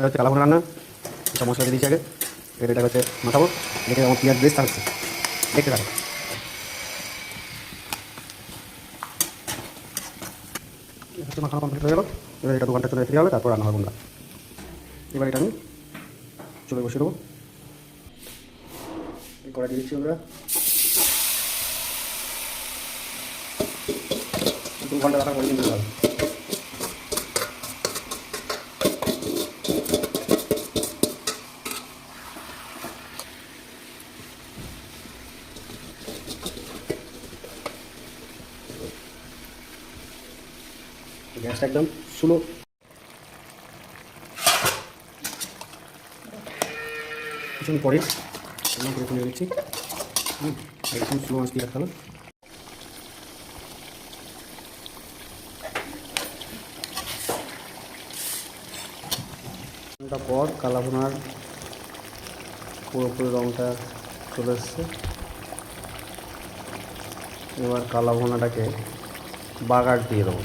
হচ্ছে কালাভুনা রান্না, এটা মশলা দিয়ে দিচ্ছি আগে, এটা হচ্ছে মাখাবো, দেখে আমার পেঁয়াজ বেশ থাকছে, দেখতে থাকো। হচ্ছে মাখানো কমপ্লিট হয়ে গেল, এবার এটা 2 ঘন্টা চলে ফিরে হবে, তারপর রান্না হবে বন্ধুরা। এবার এটা আমি চলে বসে দেবো, কড়াই দিয়ে দিচ্ছি আমরা, 2 ঘন্টা রান্না করে নিতে হবে। গ্যাসটা একদম স্লো, কিছুক্ষণ পরে রান্না করে তুলে দিচ্ছি। একদম স্লো আঁচ দিয়ে রাখতে হবে। ঘন্টা পর কালাভুনার পুরোপুরি রঙটা চলে এসছে। এবার কালাভুনাটাকে বাগার দিয়ে দেবো।